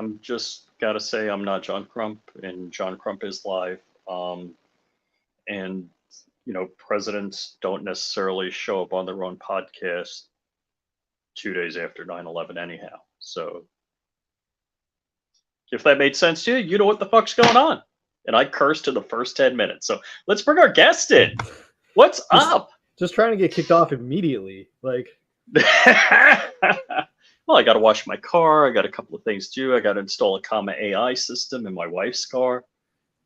I'm just gotta say I'm not John Crump, and John Crump is live. And presidents don't necessarily show up on their own podcast 2 days after 9/11 anyhow. So if that made sense to you, you know what the fuck's going on. And I cursed in the first 10 minutes. So let's bring our guest in. What's up? Just trying to get kicked off immediately. Like, well, I got to wash my car. I got a couple of things to do. I got to install a comma AI system in my wife's car.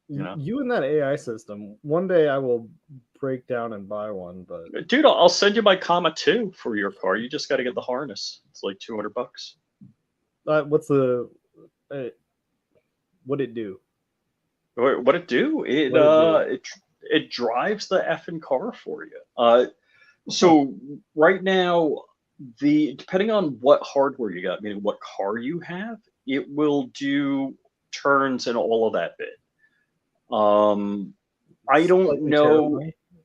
You and that AI system. One day I will break down and buy one. But dude, I'll send you my comma 2 for your car. You just got to get the harness. It's like $200. What's the? What'd it do? What it do? It drives the effing car for you. So right now, depending on what hardware you got, meaning what car you have, it will do turns and all of that bit. I don't know.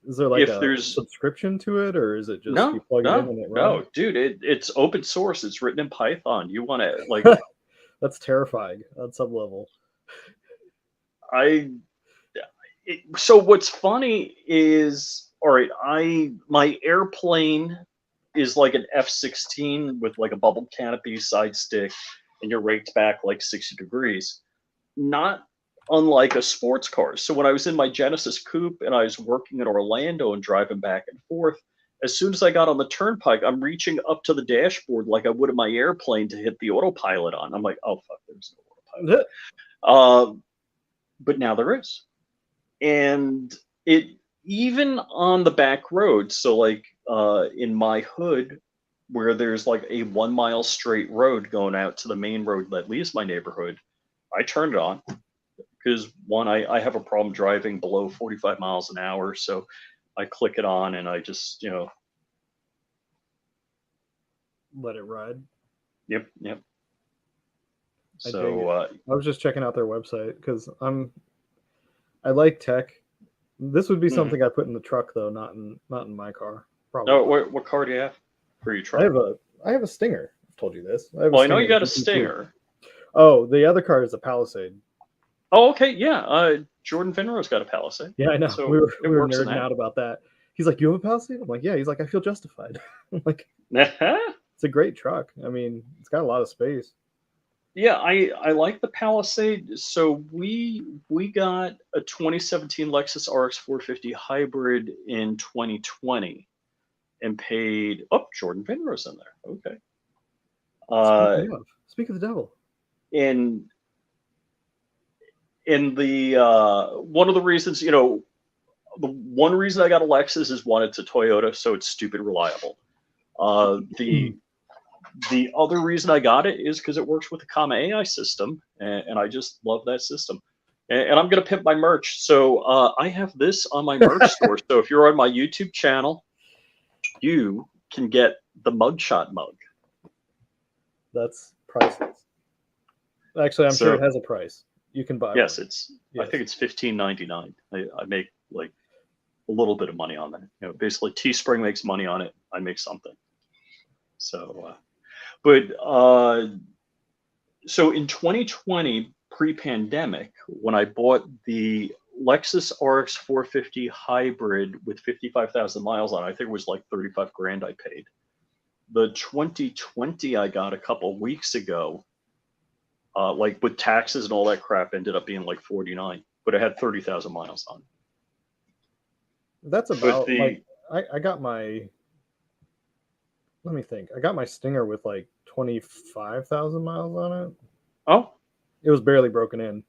Is there like if a there's subscription to it, or is it just you plug it in and it runs? No, dude, it's open source. It's written in Python. You want to like? That's terrifying on some level. So what's funny is, all right, my airplane is like an F-16 with like a bubble canopy side stick, and you're raked back like 60 degrees. Not unlike a sports car. So when I was in my Genesis coupe and I was working in Orlando and driving back and forth, as soon as I got on the turnpike, I'm reaching up to the dashboard like I would in my airplane to hit the autopilot on. I'm like, oh fuck, there's no autopilot. But now there is. And it even on the back roads, so like in my hood, where there's like a 1 mile straight road going out to the main road that leaves my neighborhood, I turned it on because one, I have a problem driving below 45 miles an hour, so I click it on and I just let it ride. Yep. So I was just checking out their website because I like tech. This would be something I put in the truck though, not in my car. Probably. Oh, what car do you have for your truck? I have a Stinger. I've told you this. I know you got a Stinger. Oh, the other car is a Palisade. Oh, okay, yeah. Jordan Finrow's got a Palisade. Yeah, I know. So we were nerding out about that. He's like, "You have a Palisade?" I'm like, "Yeah." He's like, "I feel justified." I'm like, it's a great truck. I mean, it's got a lot of space. Yeah, I like the Palisade. So we got a 2017 Lexus RX 450 hybrid in 2020 and paid. Oh, Jordan Finrow's in there. Okay. Speak of the devil. In the one of the reasons, the one reason I got a Lexus is one, it's a Toyota, so it's stupid reliable. The other reason I got it is because it works with the comma AI system, and I just love that system. And I'm gonna pimp my merch. So I have this on my merch store. So if you're on my YouTube channel, you can get the mugshot mug. That's priceless. Actually, I'm sure it has a price. You can buy. Yes, I think it's $15.99. I make like a little bit of money on that. Basically, Teespring makes money on it. I make something. So, so in 2020, pre-pandemic, when I bought the Lexus RX 450 hybrid with 55,000 miles on it, I think it was like 35 grand I paid. The 2020 I got a couple of weeks ago, like with taxes and all that crap, ended up being like 49, but it had 30,000 miles on it. That's about I got my. Let me think. I got my Stinger with like 25,000 miles on it. Oh, it was barely broken in,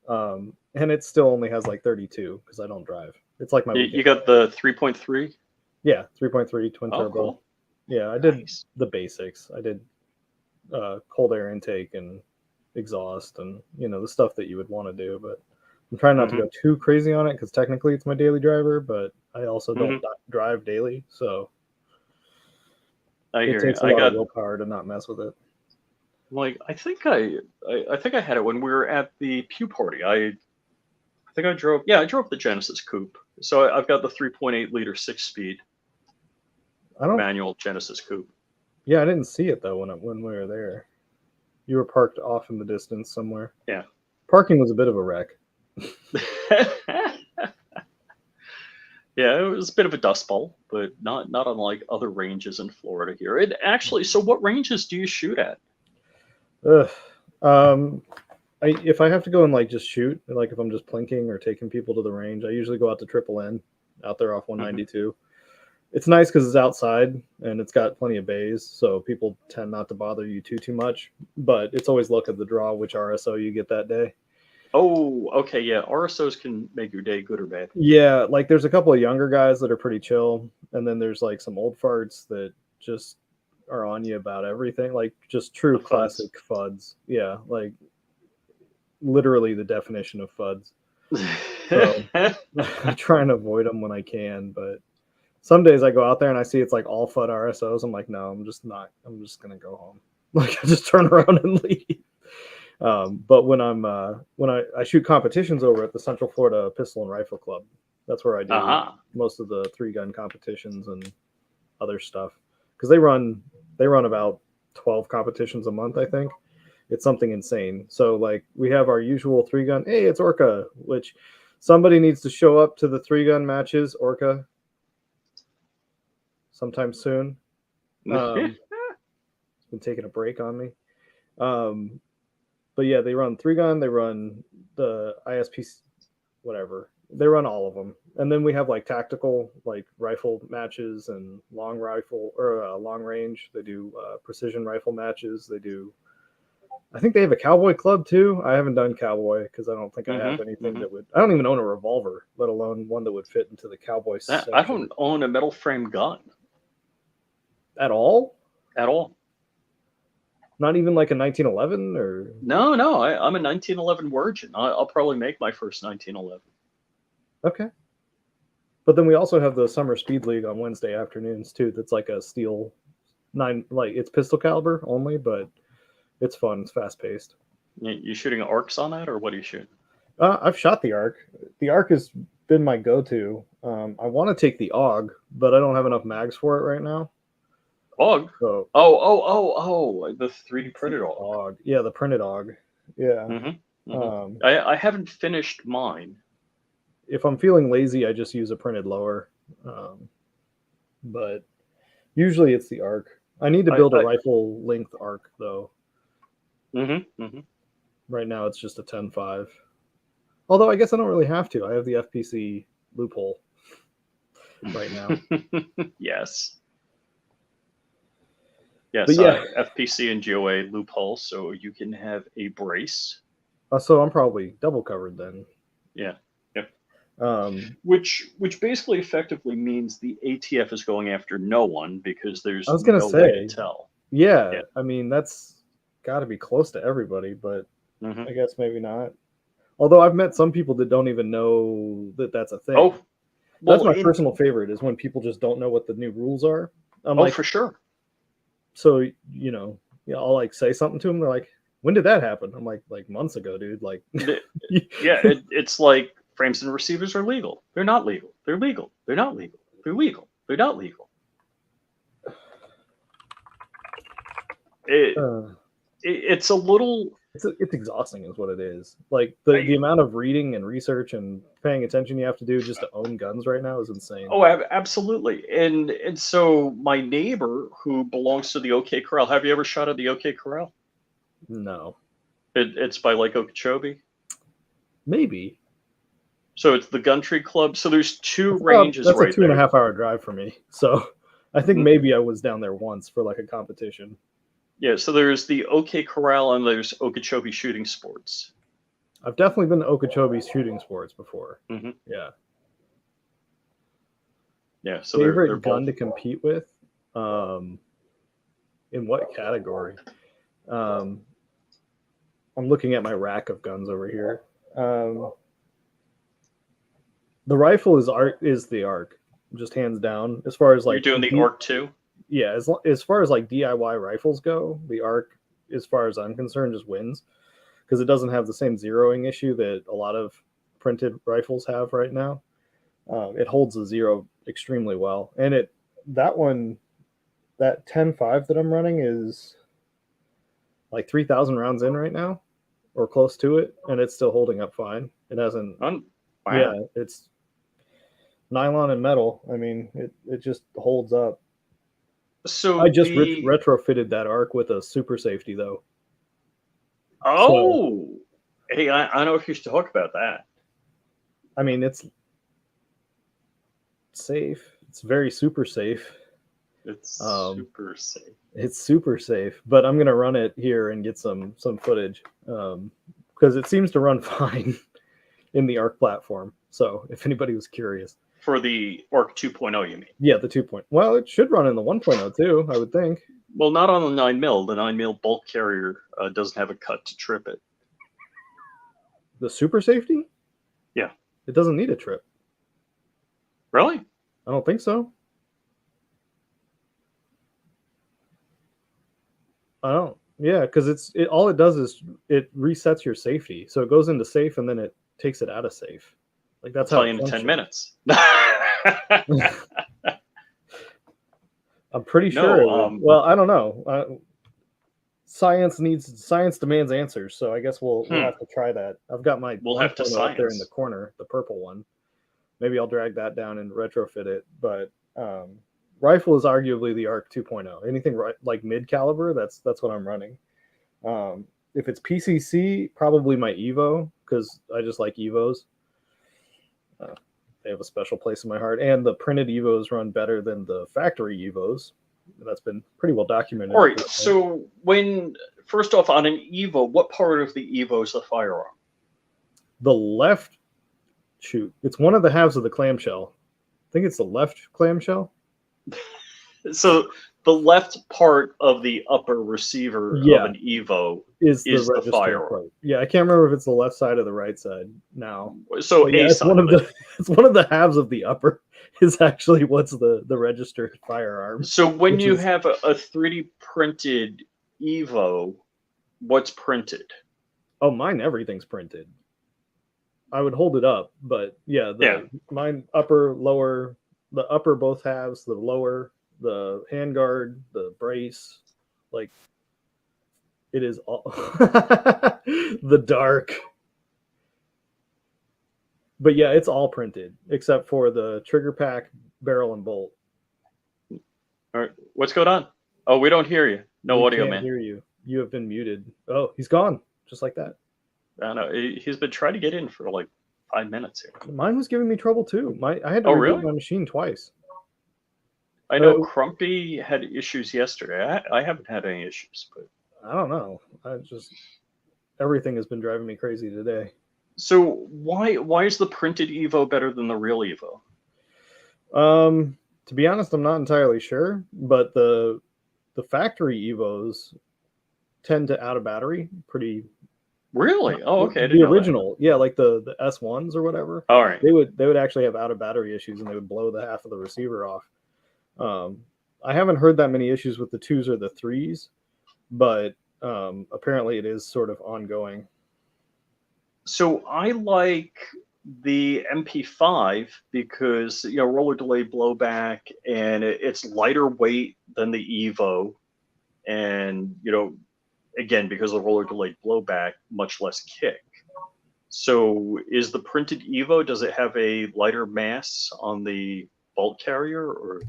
and it still only has like 32 because I don't drive. It's like my. You got the 3.3. Yeah, 3.3 twin turbo. Cool. Yeah, I did the basics. I did cold air intake and exhaust and the stuff that you would want to do, but I'm trying not to go too crazy on it because technically it's my daily driver, but I also don't drive daily, so it takes a lot of willpower to not mess with it. Like I think I had it when we were at the Pew Party. I think I drove the Genesis coupe, so I've got the 3.8 liter 6-speed manual Genesis coupe. Yeah, I didn't see it though when we were there. You were parked off in the distance somewhere. Yeah. Parking was a bit of a wreck. Yeah, it was a bit of a dust bowl, but not unlike other ranges in Florida here. It actually, so what ranges do you shoot at? Ugh. If I have to go and like just shoot, like if I'm just plinking or taking people to the range, I usually go out to Triple N, out there off 192. It's nice because it's outside and it's got plenty of bays, so people tend not to bother you too much. But it's always luck of the draw which RSO you get that day. Oh, okay, yeah. RSOs can make your day good or bad. Yeah, like there's a couple of younger guys that are pretty chill, and then there's like some old farts that just are on you about everything, like just true classic FUDs. Yeah, like literally the definition of FUDs. So I try and avoid them when I can, but some days I go out there and I see it's like all FUD RSOs. I'm like, no, I'm just gonna go home. Like I just turn around and leave. But when I shoot competitions over at the Central Florida Pistol and Rifle Club, that's where I do most of the 3-gun competitions and other stuff, because they run about 12 competitions a month, I think. It's something insane. So like we have our usual 3-gun. Hey, it's Orca, which somebody needs to show up to the 3-gun matches. Orca, sometime soon. It's been taking a break on me. But yeah, they run 3-gun. They run the ISP, whatever. They run all of them. And then we have like tactical, like rifle matches and long rifle or long range. They do precision rifle matches. They do. I think they have a cowboy club too. I haven't done cowboy because I don't think I have anything that would. I don't even own a revolver, let alone one that would fit into the cowboy section. I don't own a metal frame gun at all. At all. Not even like a 1911 or. No, I'm a 1911 virgin. I'll probably make my first 1911. Okay. But then we also have the Summer Speed League on Wednesday afternoons too. That's like a steel 9, like it's pistol caliber only, but it's fun. It's fast paced. You shooting arcs on that, or what are you shooting? I've shot the arc. The arc has been my go-to. I want to take the AUG, but I don't have enough mags for it right now. AUG? So, the 3D printed AUG. Yeah, the printed AUG. Yeah. I haven't finished mine. If I'm feeling lazy, I just use a printed lower. But usually it's the arc. I need to build a rifle length arc though. Right now it's just a 10.5. Although I guess I don't really have to. I have the FPC loophole right now. Yes. Yes, yeah. FPC and GOA loophole, so you can have a brace. So I'm probably double covered then. Yeah. Which basically effectively means the ATF is going after no one because there's no way to tell. Yeah, I mean that's got to be close to everybody, but I guess maybe not. Although I've met some people that don't even know that that's a thing. Oh, well, that's my personal favorite is when people just don't know what the new rules are. I'm like, for sure. So I'll like say something to them. They're like, "When did that happen?" I'm like months ago, dude. Like, yeah, it's like. Frames and receivers are legal. They're not legal. They're legal. They're not legal. They're legal. They're not legal. It's a little. It's exhausting, is what it is. Like the amount of reading and research and paying attention you have to do just to own guns right now is insane. Oh, absolutely. And so my neighbor who belongs to the OK Corral. Have you ever shot at the OK Corral? No. It's by Lake Okeechobee. Maybe. So it's the Gun Tree Club. So there's two ranges right there. That's a 2.5 hour drive for me. So I think maybe I was down there once for like a competition. Yeah, so there's the OK Corral and there's Okeechobee Shooting Sports. I've definitely been to Okeechobee Shooting Sports before. Yeah. Yeah, so favorite gun to compete with? In what category? I'm looking at my rack of guns over here. The rifle is the ARC, just hands down. As far as like you're doing the ARC too. Yeah, as far as like DIY rifles go, the ARC, as far as I'm concerned, just wins because it doesn't have the same zeroing issue that a lot of printed rifles have right now. It holds the zero extremely well, and that 10.5 that I'm running is like 3,000 rounds in right now, or close to it, and it's still holding up fine. It hasn't. Wow. Yeah, it's nylon and metal. I mean, it just holds up. So I just retrofitted that arc with a super safety though. Oh, so, hey, I know if you should talk about that. I mean, it's safe. It's very super safe. It's super safe. It's super safe, but I'm gonna run it here and get some footage because it seems to run fine in the ARC platform. So if anybody was curious, for the ARC 2.0, you mean? Yeah, the 2.0. Well, it should run in the 1.0 too, I would think. Well, not on the 9mm. The 9mm bulk carrier doesn't have a cut to trip it. The super safety? Yeah. It doesn't need a trip. Really? I don't think so. I don't. Yeah, because all it does is it resets your safety. So it goes into safe and then it takes it out of safe. Like that's how in 10 minutes. I'm pretty sure. Well, I don't know. Science demands answers, so I guess we'll have to try that. I've got my have to up there in the corner, the purple one. Maybe I'll drag that down and retrofit it. But rifle is arguably the ARC 2.0. Anything like mid caliber, that's what I'm running. If it's PCC, probably my Evo because I just like Evos. They have a special place in my heart, and the printed Evos run better than the factory Evos. That's been pretty well documented. All right. So first off, on an Evo, what part of the Evo is the firearm? The left shoot. It's one of the halves of the clamshell. I think it's the left clamshell. So the left part of the upper receiver of an Evo is the firearm. Part. Yeah, I can't remember if it's the left side or the right side now. So it's one of the halves of the upper is actually what's the registered firearm. So when you have a 3D printed Evo, what's printed? Oh, mine, everything's printed. I would hold it up, but mine upper, lower, the upper both halves, the lower, the handguard, the brace, like it is all the dark. But yeah, it's all printed except for the trigger pack, barrel, and bolt. All right, what's going on? Oh, we don't hear you. No audio, man. Hear you. You have been muted. Oh, he's gone, just like that. I know. He's been trying to get in for like 5 minutes here. Mine was giving me trouble too. I had to reboot my machine twice. I know Crumpy had issues yesterday. I haven't had any issues, but I don't know. Everything has been driving me crazy today. So why is the printed Evo better than the real Evo? To be honest, I'm not entirely sure, but the factory Evos tend to out of battery pretty. Really? Oh, okay. The original, yeah, like the S1s or whatever. All right. They would actually have out of battery issues, and they would blow the half of the receiver off. I haven't heard that many issues with the 2s or the 3s, but apparently it is sort of ongoing. So I like the MP5 because roller delay blowback, and it's lighter weight than the Evo, and again, because of roller delayed blowback, much less kick. So is the printed Evo, does it have a lighter mass on the bolt carrier? Or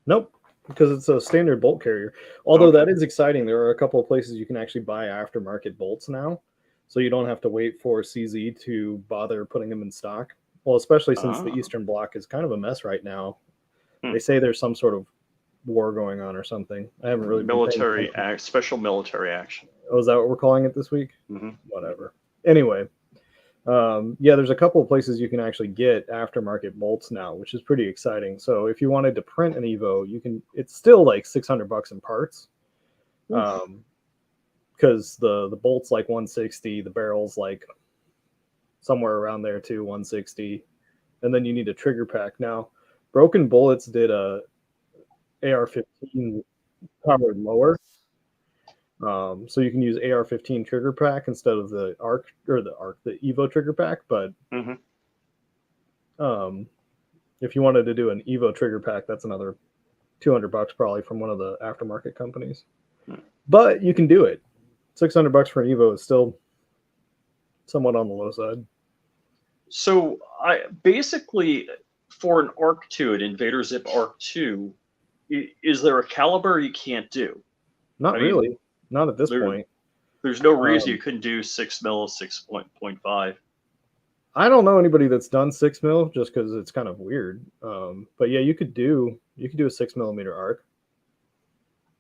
nope, because it's a standard bolt carrier. Although that is exciting. There are a couple of places you can actually buy aftermarket bolts now. So you don't have to wait for CZ to bother putting them in stock. Well, especially since the Eastern Bloc is kind of a mess right now. They say there's some sort of war going on or something. I haven't really special military action. Oh, is that what we're calling it this week? Mm-hmm. Whatever. Anyway, there's a couple of places you can actually get aftermarket bolts now, which is pretty exciting. So if you wanted to print an Evo, you can. It's still like $600 in parts. Because the bolt's like 160, the barrel's like somewhere around there too, 160, and then you need a trigger pack. Now, Broken Bullets did a AR-15 powered lower, so you can use AR-15 trigger pack instead of the the Evo trigger pack. But if you wanted to do an Evo trigger pack, that's another $200 probably from one of the aftermarket companies. But you can do it. $600 for an Evo is still somewhat on the low side. So I basically for an Arc 2, an Invader Zip Arc 2, is there a caliber you can't do? Not really. Not at this point. There's no reason you couldn't do 6 mil, 6.5. I don't know anybody that's done 6 mil just because it's kind of weird. But yeah, you could do a 6mm arc.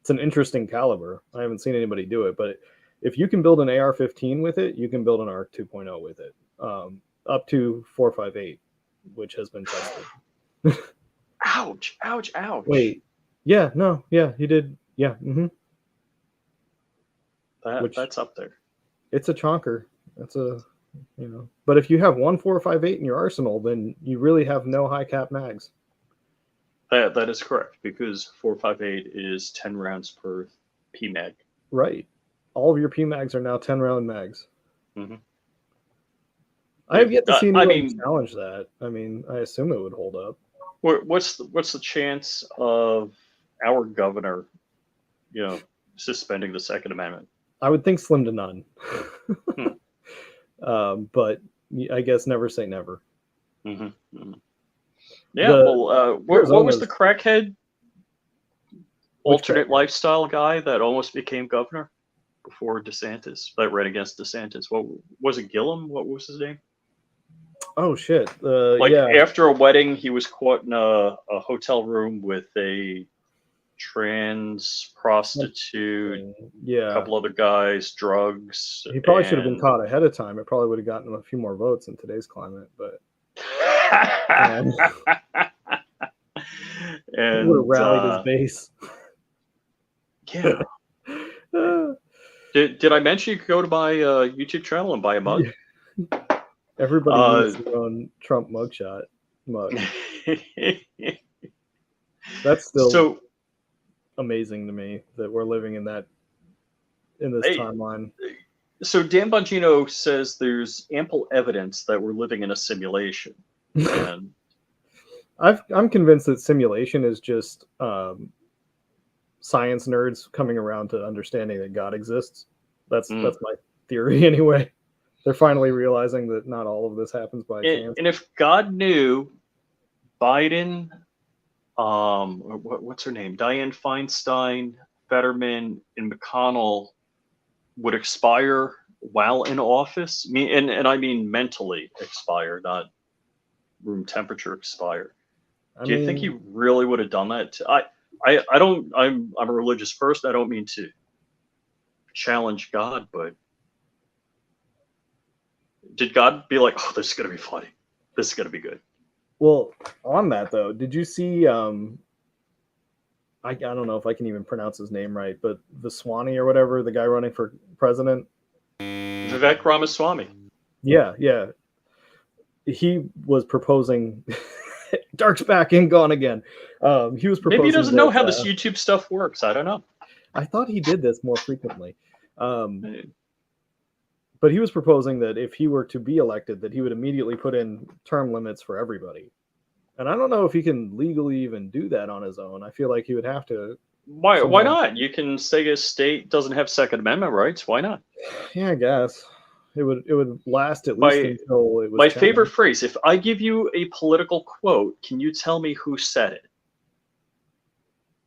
It's an interesting caliber. I haven't seen anybody do it, but if you can build an AR-15 with it, you can build an ARC 2.0 with it, up to 4.58, which has been tested. Ouch! Ouch! Ouch! Wait, yeah, no, yeah, he did, yeah. Mm-hmm. That's up there. It's a chonker. That's a, But if you have one 4.58 in your arsenal, then you really have no high cap mags. That is correct, because 4.58 is 10 rounds per PMag. Right. All of your PMags are now 10-round mags. Mm-hmm. I have yet to see anyone challenge that. I mean, I assume it would hold up. What's the chance of our governor, suspending the Second Amendment? I would think slim to none. But I guess never say never. Mm-hmm. Mm-hmm. Yeah. What was the crackhead alternate lifestyle guy that almost became governor before DeSantis, that ran against DeSantis? What was it? Gillum? What was his name? Oh shit! After a wedding, he was caught in a hotel room with a trans prostitute, a couple other guys, drugs. He probably should have been caught ahead of time. It probably would have gotten him a few more votes in today's climate, but and would have rallied his base. Yeah. Did I mention you could go to my YouTube channel and buy a mug? Everybody needs their own Trump mugshot mug. That's still so amazing to me that we're living in this timeline. So Dan Bongino says there's ample evidence that we're living in a simulation. And I'm convinced that simulation is just science nerds coming around to understanding that God exists. That's my theory anyway. They're finally realizing that not all of this happens by chance. And if God knew Biden, what's her name? Dianne Feinstein, Fetterman, and McConnell would expire while in office. And I mean mentally expire, not room temperature expire. Do you think he really would have done that? I don't. I'm a religious person. I don't mean to challenge God, but did God be like, "Oh, this is gonna be funny. This is gonna be good"? Well, on that though, did you see? I don't know if I can even pronounce his name right, but Vaswani or whatever, the guy running for president, Vivek Ramaswamy. Yeah. He was proposing. Dark's back and gone again. He was proposing. Maybe he doesn't know how this YouTube stuff works. I don't know. I thought he did this more frequently. But he was proposing that if he were to be elected, that he would immediately put in term limits for everybody. And I don't know if he can legally even do that on his own. I feel like he would have to. Why not? You can say a state doesn't have Second Amendment rights. Why not? Yeah, I guess. It would last at least until it was. My favorite phrase: if I give you a political quote, can you tell me who said it?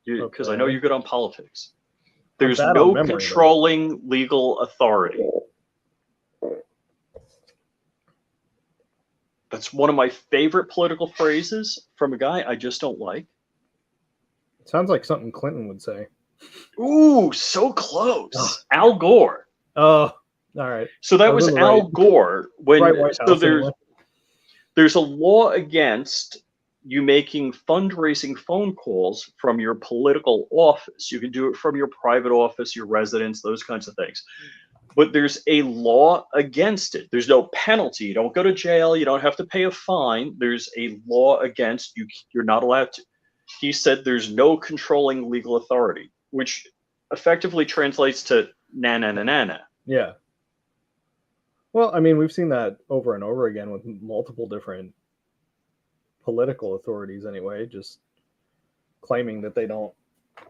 Because I know you're good on politics. There's no controlling legal authority. That's one of my favorite political phrases from a guy I just don't like. It sounds like something Clinton would say. Ooh, so close. Oh. Al Gore. Oh, all right. So that was Al Gore. There's a law against you making fundraising phone calls from your political office. You can do it from your private office, your residence, those kinds of things. But there's a law against it. There's no penalty. You don't go to jail. You don't have to pay a fine. There's a law against you. You're not allowed to. He said there's no controlling legal authority, which effectively translates to na. Yeah. Well, I mean, we've seen that over and over again with multiple different political authorities anyway, just claiming that they don't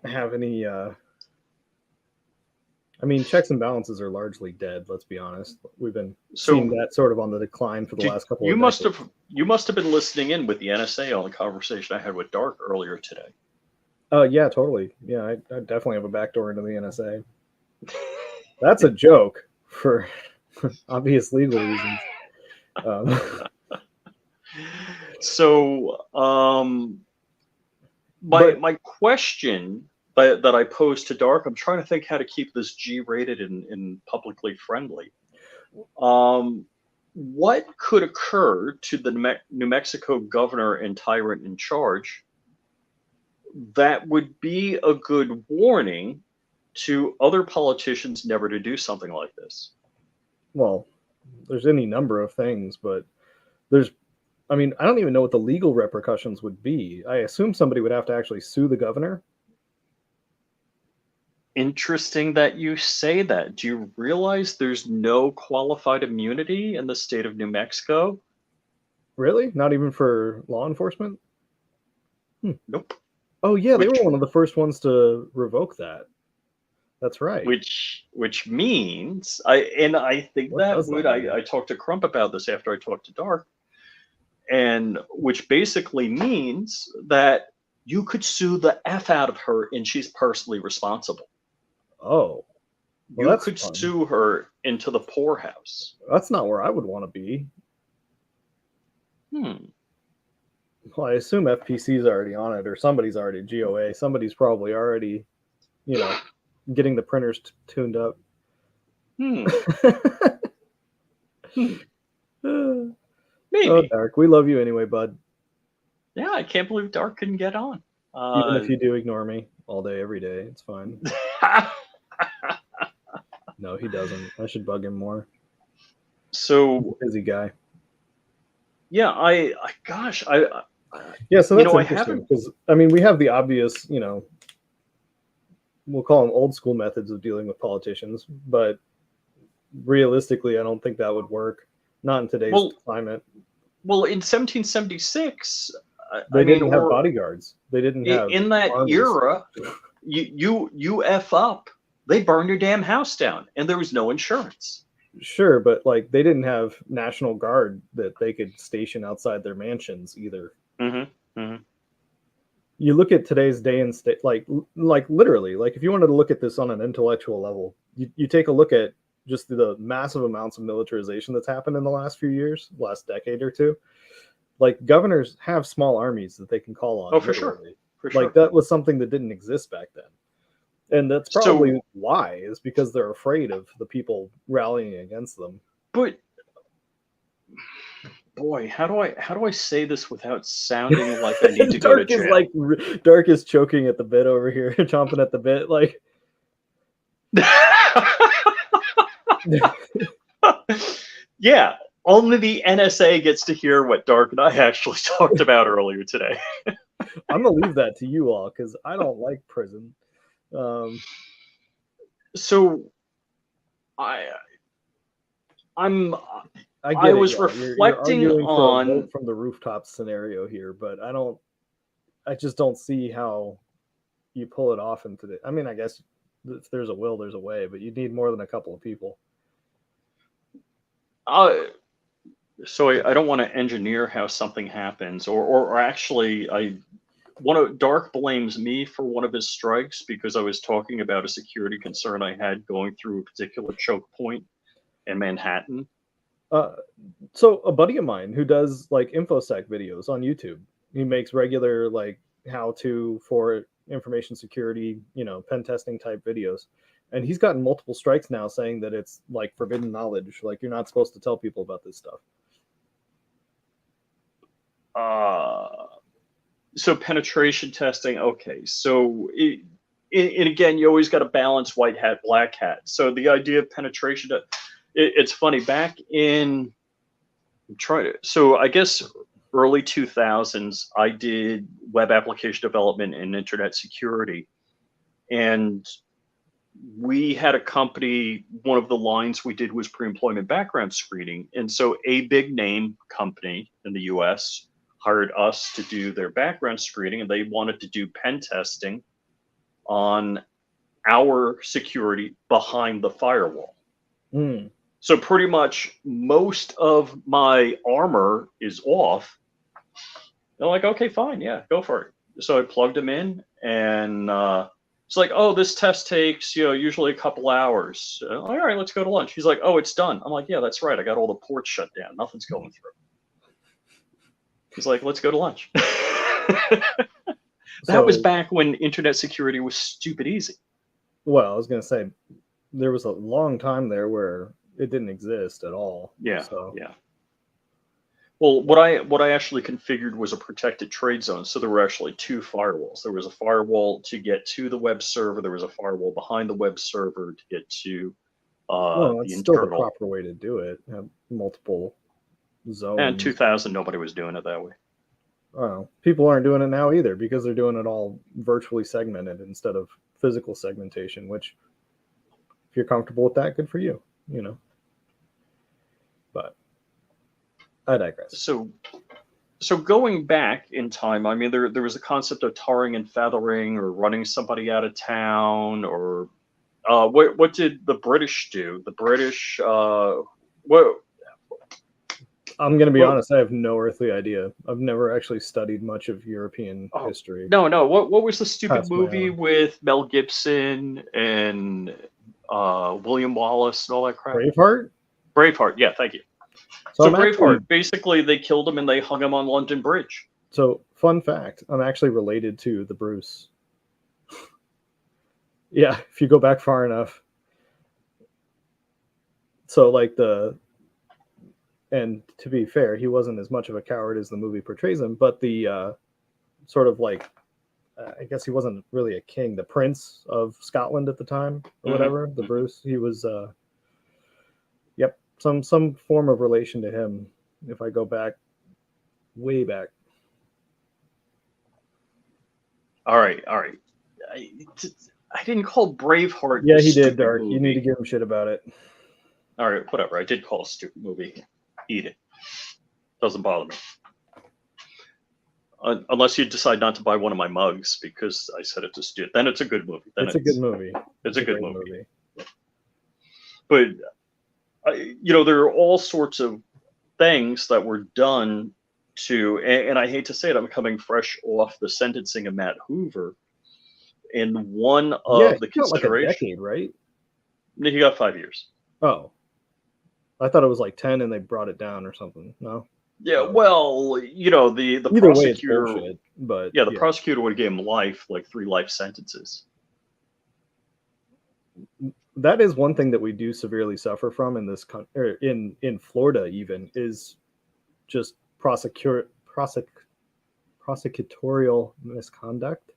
have any, I I mean, checks and balances are largely dead. Let's be honest. We've been seeing So that sort of on the decline for the last couple of decades. you must have been listening in with the NSA on the conversation I had with Dark earlier today. Yeah, totally. Yeah, I definitely have a backdoor into the NSA. That's a joke for obvious legal reasons. So, my question that I posed to Dark, I'm trying to think how to keep this G-rated and publicly friendly. What could occur to the New Mexico governor and tyrant in charge that would be a good warning to other politicians never to do something like this? Well, there's any number of things, but I don't even know what the legal repercussions would be. I assume somebody would have to actually sue the governor. Interesting that you say that. Do you realize there's no qualified immunity in the state of New Mexico? Really? Not even for law enforcement? Nope. Oh yeah, they were one of the first ones to revoke that. That's right. Which means I think I talked to Crump about this after I talked to Dark, and which basically means that you could sue the F out of her and she's personally responsible. Oh. Well, you could sue her into the poorhouse. That's not where I would want to be. Well, I assume FPC's already on it, or somebody's already GOA. Somebody's probably already, getting the printers tuned up. Maybe. Oh, Dark, we love you anyway, bud. Yeah, I can't believe Dark couldn't get on. Even if you do ignore me all day, every day, it's fine. No, he doesn't. I should bug him more. So busy guy. Yeah, so that's interesting because we have the obvious, we'll call them old school methods of dealing with politicians, but realistically, I don't think that would work. Not in today's climate. Well, in 1776, they didn't have bodyguards. They didn't have in that armies. Era. You F up, they burned your damn house down, and there was no insurance. Sure, but they didn't have National Guard that they could station outside their mansions either. You look at today's day and state, like literally, if you wanted to look at this on an intellectual level, you take a look at just the massive amounts of militarization that's happened in the last few years, last decade or two. Governors have small armies that they can call on. Oh, for sure. That was something that didn't exist back then. And that's probably why, is because they're afraid of the people rallying against them. But boy, how do I say this without sounding like I need to go to jail? Dark is choking at the bit over here, chomping at the bit, Yeah, only the NSA gets to hear what Dark and I actually talked about earlier today. I'm gonna leave that to you all because I don't like prison. So I was reflecting you're on from the rooftop scenario here, but I just don't see how you pull it off into the. I guess if there's a will, there's a way, but you need more than a couple of people. So I don't want to engineer how something happens, or actually Dark blames me for one of his strikes because I was talking about a security concern I had going through a particular choke point in Manhattan. So a buddy of mine who does InfoSec videos on YouTube, he makes regular how to for information security, pen testing type videos. And he's gotten multiple strikes now saying that it's forbidden knowledge. You're not supposed to tell people about this stuff. So penetration testing. Okay. So and again, you always got to balance white hat, black hat. So the idea of penetration, it's funny back in, so I guess early 2000s, I did web application development and internet security. And we had a company, one of the lines we did was pre-employment background screening. And so a big name company in the US hired us to do their background screening, and they wanted to do pen testing on our security behind the firewall. Mm. So pretty much most of my armor is off. They're like, okay, fine, yeah, go for it. So I plugged them in, and it's like, oh, this test takes usually a couple hours. All right, let's go to lunch. He's like, oh, it's done. I'm like, yeah, that's right. I got all the ports shut down. Nothing's going through. He's like, let's go to lunch. That was back when internet security was stupid easy. Well, I was gonna say there was a long time there where it didn't exist at all. Yeah. So. Yeah. Well, what I actually configured was a protected trade zone. So there were actually two firewalls. There was a firewall to get to the web server. There was a firewall behind the web server to get to Well, the that's still the internal. proper way to do it. Have multiple zones. And 2000, nobody was doing it that way. Oh, people aren't doing it now either because they're doing it all virtually segmented instead of physical segmentation, which if you're comfortable with that, good for you, But I digress. So going back in time, I mean, there was a concept of tarring and feathering, or running somebody out of town, or what did the British do? The British, what? I'm going to be honest, I have no earthly idea. I've never actually studied much of European history. No. What was the stupid movie with Mel Gibson and William Wallace and all that crap? Braveheart? Braveheart, yeah, thank you. So Braveheart, basically they killed him and they hung him on London Bridge. So, fun fact, I'm actually related to the Bruce. Yeah, if you go back far enough. So, like and to be fair, he wasn't as much of a coward as the movie portrays him, but the sort of like, I guess he wasn't really a king, the Prince of Scotland at the time, or whatever, the Bruce, he was, some form of relation to him, if I go back, way back. All right. I didn't call Braveheart. Yeah, he did, Dark. Movie. You need to give him shit about it. All right, whatever. I did call it a stupid movie. Eat it. Doesn't bother me. Unless you decide not to buy one of my mugs because I said it's a stupid. Then it's a good movie. Then it's a good movie. It's a good movie. But there are all sorts of things that were done to, and I hate to say it, I'm coming fresh off the sentencing of Matt Hoover. And one of the considerations, like a decade, right? He got 5 years. Oh, I thought it was like 10, and they brought it down or something. No. Yeah, well, the prosecutor, way bullshit, but the prosecutor would have given him life, like 3 life sentences. That is one thing that we do severely suffer from in this country, in Florida, even, is just prosecutorial misconduct,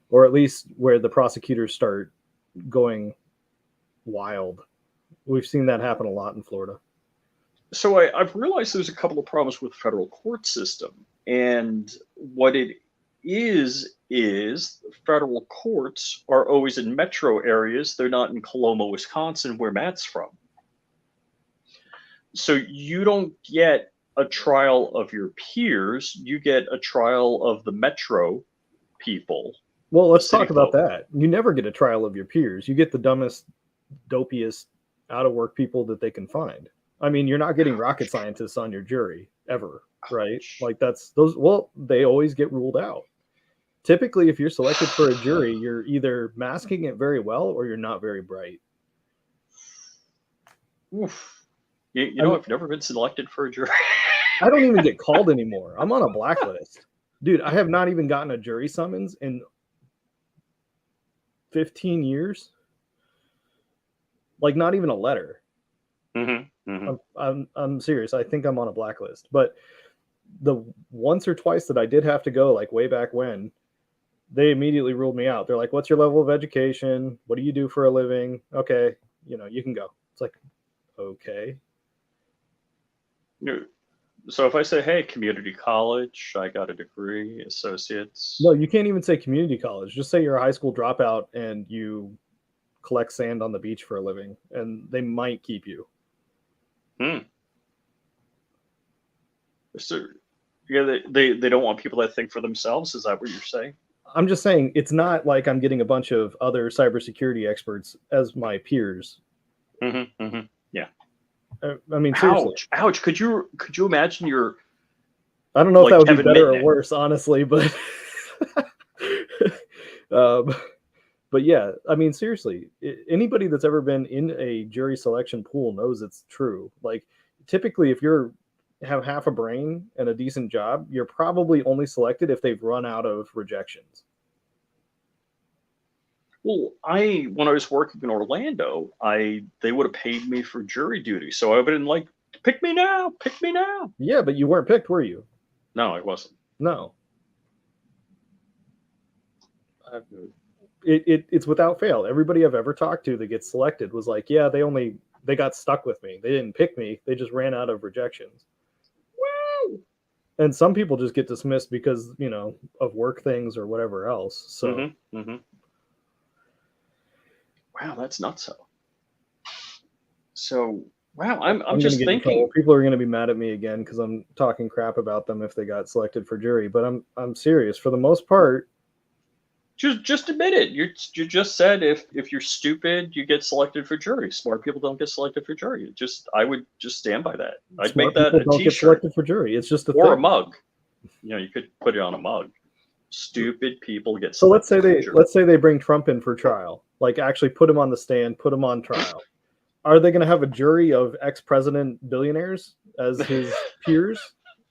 or at least where the prosecutors start going wild. We've seen that happen a lot in Florida. So I've realized there's a couple of problems with the federal court system, and what it is federal courts are always in metro areas. They're not in Coloma, Wisconsin, where Matt's from. So you don't get a trial of your peers. You get a trial of the metro people. Well, let's talk about that. You never get a trial of your peers. You get the dumbest, dopiest, out-of-work people that they can find. I mean, you're not getting rocket scientists on your jury ever, right? Like they always get ruled out. Typically, if you're selected for a jury, you're either masking it very well or you're not very bright. Oof. I've never been selected for a jury. I don't even get called anymore. I'm on a blacklist. Dude, I have not even gotten a jury summons in 15 years. Like, not even a letter. I'm serious. I think I'm on a blacklist. But the once or twice that I did have to go, like way back when, they immediately ruled me out. They're like, what's your level of education? What do you do for a living? Okay, you can go. It's like, okay. So if I say, hey, community college, I got a degree, associates. No, you can't even say community college. Just say you're a high school dropout and you collect sand on the beach for a living, and they might keep you. So, they don't want people that think for themselves. Is that what you're saying? I'm just saying it's not like I'm getting a bunch of other cybersecurity experts as my peers. Mm-hmm, mm-hmm. Yeah. I mean, seriously. Ouch! Could you imagine your I don't know if like that would Kevin be better Mitnick? or worse, honestly, but um, but yeah, I mean, seriously, anybody that's ever been in a jury selection pool knows it's true. Like, typically, if you're have half a brain and a decent job, you're probably only selected if they've run out of rejections. Well, when I was working in Orlando, they would have paid me for jury duty, so I would have been like, pick me now, pick me now. Yeah, but you weren't picked, were you? No, I wasn't. No. It's without fail. Everybody I've ever talked to that gets selected was like, yeah, they got stuck with me. They didn't pick me. They just ran out of rejections. Wow. And some people just get dismissed because, of work things or whatever else. So, Mm-hmm, mm-hmm. Wow, that's nuts. So, wow, I'm just gonna get in trouble. thinking. People are going to be mad at me again because I'm talking crap about them if they got selected for jury. But I'm serious. For the most part, Just admit it. You just said if you're stupid, you get selected for jury. Smart people don't get selected for jury. I would just stand by that. I'd make that a don't get T-shirt selected for jury. It's just or a thing. mug. You could put it on a mug. Stupid people get So selected. let's say they bring Trump in for trial. Like actually put him on the stand, put him on trial. Are they going to have a jury of ex-president billionaires as his peers,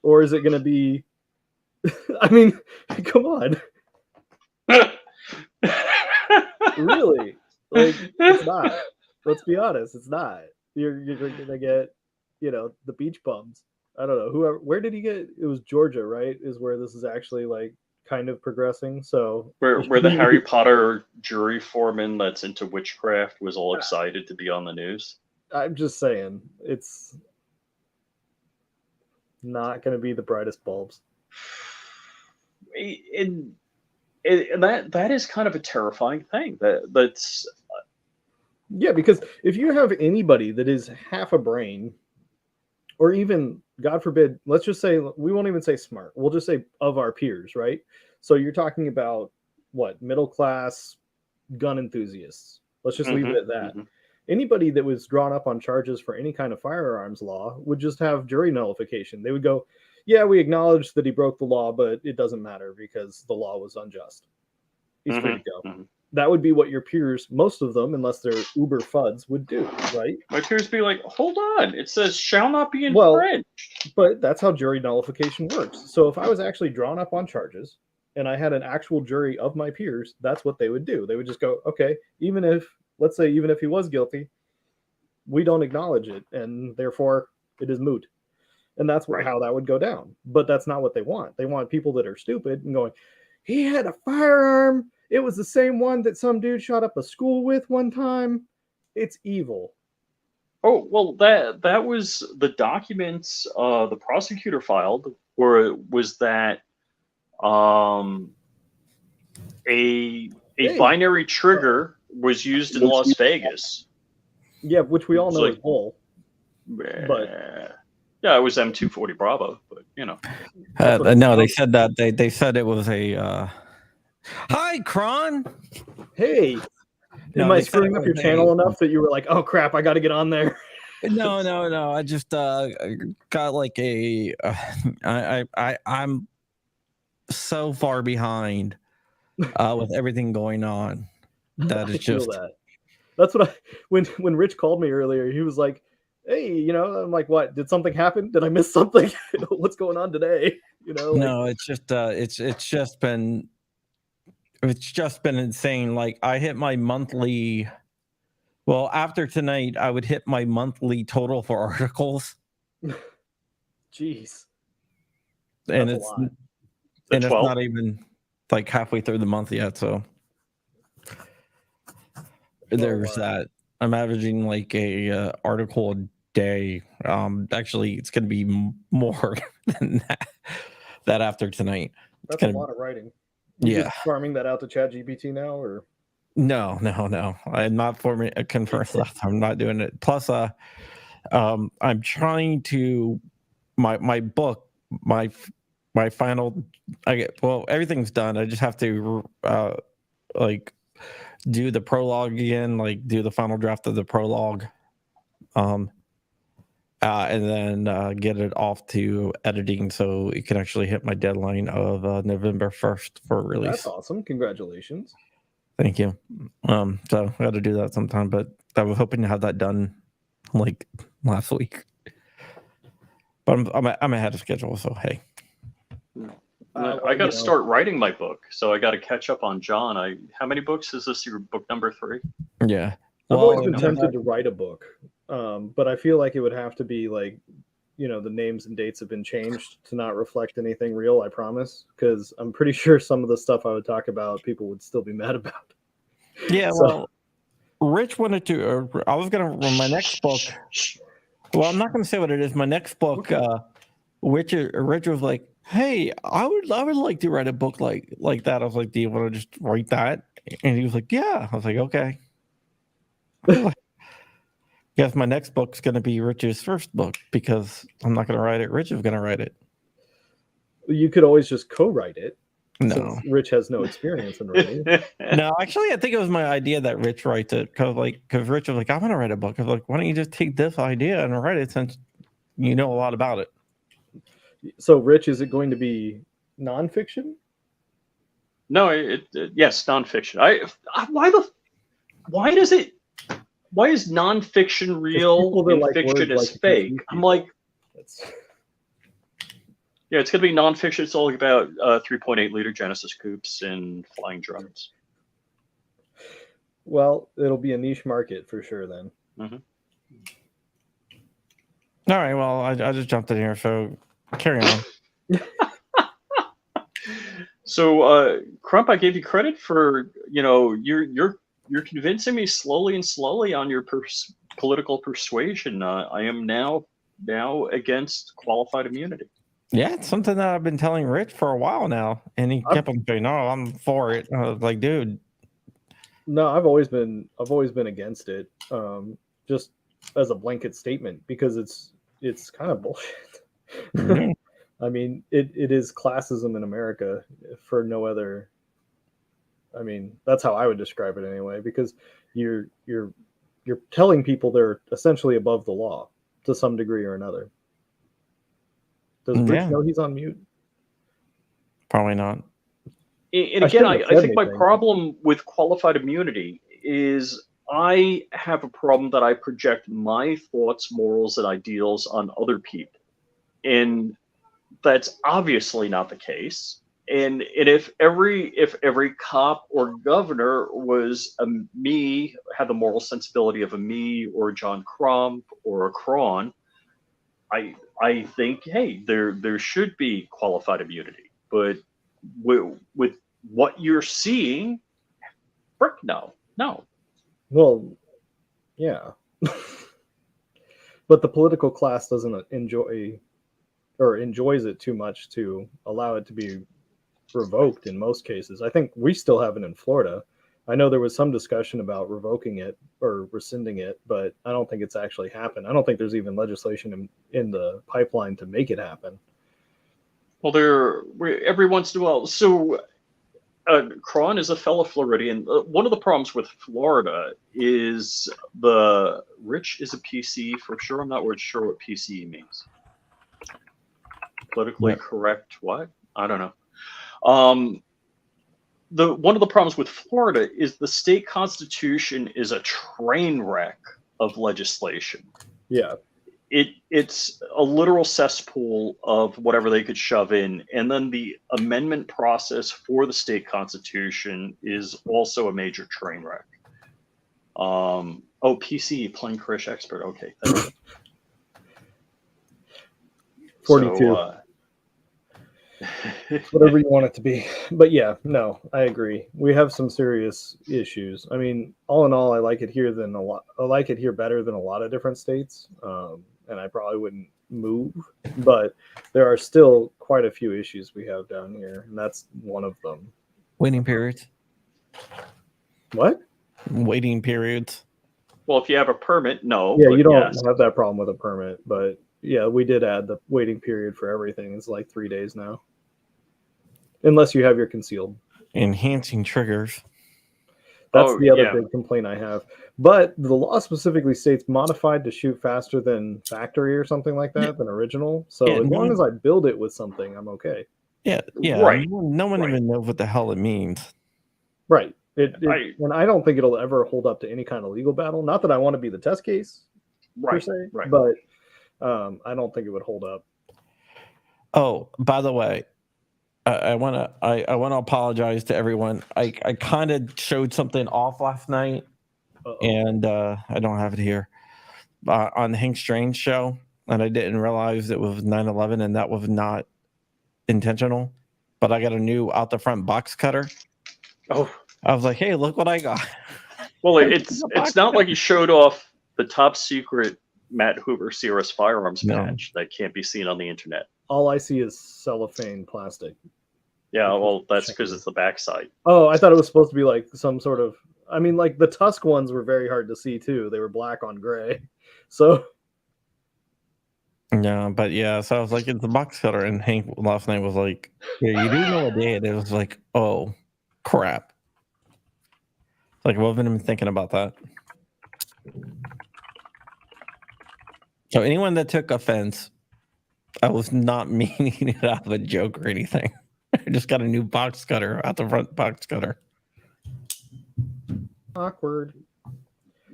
or is it going to be? I mean, come on. Really? Like, it's not. Let's be honest, it's not. You're gonna get, the beach bums. I don't know. Where did he get? It was Georgia, right? Is where this is actually like kind of progressing. So where the Harry Potter jury foreman that's into witchcraft was all excited to be on the news. I'm just saying, it's not going to be the brightest bulbs. And that is kind of a terrifying thing. That's yeah, because if you have anybody that is half a brain, or even, God forbid, let's just say, we won't even say smart. We'll just say of our peers, right? So you're talking about what? Middle class gun enthusiasts. Let's just leave it at that. Mm-hmm. Anybody that was drawn up on charges for any kind of firearms law would just have jury nullification. They would go, yeah, we acknowledge that he broke the law, but it doesn't matter because the law was unjust. He's free to go. Mm-hmm. That would be what your peers, most of them, unless they're uber fuds, would do, right? My peers be like, hold on, it says shall not be infringed. But that's how jury nullification works. So if I was actually drawn up on charges and I had an actual jury of my peers, that's what they would do. They would just go, okay, let's say even if he was guilty, we don't acknowledge it, and therefore it is moot. And that's how that would go down. But that's not what they want. They want people that are stupid and going, he had a firearm. It was the same one that some dude shot up a school with one time. It's evil. Oh, well, that was the documents the prosecutor filed, where it was that a binary trigger was used in Las Vegas. Yeah, which we all know is bull. But yeah, it was M240 Bravo, but no, they said that they said it was a. Hi, Krrawn. Hey, am I screwing up your channel enough that you were like, oh crap, I got to get on there? No. I just got like I'm so far behind with everything going on that it's just. That's what when Rich called me earlier, he was like, hey, I'm like, what? Did something happen? Did I miss something? What's going on today? No, it's just it's just been insane. Like I hit my monthly. Well, after tonight, I would hit my monthly total for articles. Jeez, and it's not even like halfway through the month yet. So there's that. I'm averaging like a article a day. Actually, it's going to be more than that after tonight. That's a lot of writing. You just farming that out to ChatGPT now, or? No. I'm not confirming stuff. I'm not doing it. Plus, I'm trying to my book. my final. Everything's done. I just have to like do the prologue again, like do the final draft of the prologue, and then get it off to editing so it can actually hit my deadline of November 1st for release. That's awesome. Congratulations. Thank you. So I got to do that sometime, but I was hoping to have that done like last week. But I'm ahead of schedule, so hey. I got to start writing my book, so I got to catch up on John. How many books is this? Your book number 3? Yeah. I've always been tempted to write a book, but I feel like it would have to be like, the names and dates have been changed to not reflect anything real, I promise, because I'm pretty sure some of the stuff I would talk about, people would still be mad about. Yeah, well, Rich wanted to, I was going to, my next book, well, I'm not going to say what it is. My next book, Rich was like, hey, I would like to write a book like that. I was like, do you want to just write that? And he was like, yeah. I was like, okay. Guess my next book's going to be Rich's first book because I'm not going to write it. Rich is going to write it. You could always just co-write it. No, Rich has no experience in writing. No, actually, I think it was my idea that Rich writes it because Rich was like, I want to write a book. I was like, why don't you just take this idea and write it since you know a lot about it? So, Rich, is it going to be nonfiction? No, yes, nonfiction. Why is nonfiction real and fiction is fake? I'm like, yeah, it's gonna be nonfiction. It's all about 3.8 liter Genesis coupes and flying drums. Well, it'll be a niche market for sure then. Mm-hmm. All right. Well, I just jumped in here, so carry on. So, Crump, I gave you credit for you're convincing me slowly on your political persuasion. I am now against qualified immunity. Yeah, it's something that I've been telling Rich for a while now, and he kept on saying, "No, I'm for it." I was like, "Dude." No, I've always been against it, just as a blanket statement because it's kind of bullshit. Mm-hmm. I mean, it is classism in America for no other. I mean, that's how I would describe it anyway, because you're telling people they're essentially above the law to some degree or another. Does Rich know he's on mute? Probably not. And again, I think my problem with qualified immunity is I have a problem that I project my thoughts, morals, and ideals on other people. And that's obviously not the case. And if every cop or governor was had the moral sensibility of a me or a John Crump or a Krrawn, I think, hey, there should be qualified immunity. But with what you're seeing, frick no. Well, yeah. But the political class doesn't enjoys it too much to allow it to be revoked in most cases. I think we still have it in Florida. I know there was some discussion about revoking it or rescinding it, but I don't think it's actually happened. I don't think there's even legislation in the pipeline to make it happen. Well, every once in a while. So, Krrawn is a fellow Floridian. One of the problems with Florida is Rich is a PC for sure. I'm not sure what PCE means. Politically correct? What? I don't know. One of the problems with Florida is the state constitution is a train wreck of legislation. Yeah. It's a literal cesspool of whatever they could shove in. And then the amendment process for the state constitution is also a major train wreck. PC, plain Krish expert. Okay. 42. So, whatever you want it to be. But yeah, no, I agree. We have some serious issues. I mean, all in all, I like it here better than a lot of different states. And I probably wouldn't move, but there are still quite a few issues we have down here, and that's one of them. Waiting periods. What? Waiting periods. Well, if you have a permit, no. Yeah, you don't have that problem with a permit, but yeah, we did add the waiting period for everything. It's like 3 days now. unless you have your concealed. Enhancing triggers. That's the other big complaint I have. But the law specifically states modified to shoot faster than factory or something like that, than original. So as long as I build it with something, I'm okay. Yeah. Right. No one even knows what the hell it means. Right. And I don't think it'll ever hold up to any kind of legal battle. Not that I want to be the test case, per se, but I don't think it would hold up. Oh, by the way, I want to apologize to everyone. I kind of showed something off last night, and I don't have it here on the Hank Strange show, and I didn't realize it was 9/11, and that was not intentional. But I got a new out the front box cutter. Oh, I was like, hey, look what I got. Well, it's not like you showed off the top secret Matt Hoover Sierra's firearms patch that can't be seen on the internet. All I see is cellophane plastic. Yeah, well, that's because it's the backside. Oh, I thought it was supposed to be like some sort of. I mean, like the Tusk ones were very hard to see too. They were black on gray, so. Yeah, but so I was like, it's a box cutter, and Hank last night was like, yeah, you do know what day it is. It was like, oh, crap. Like, I wasn't even thinking about that. So anyone that took offense, I was not meaning it out of a joke or anything. I just got a new box cutter, out the front box cutter. Awkward.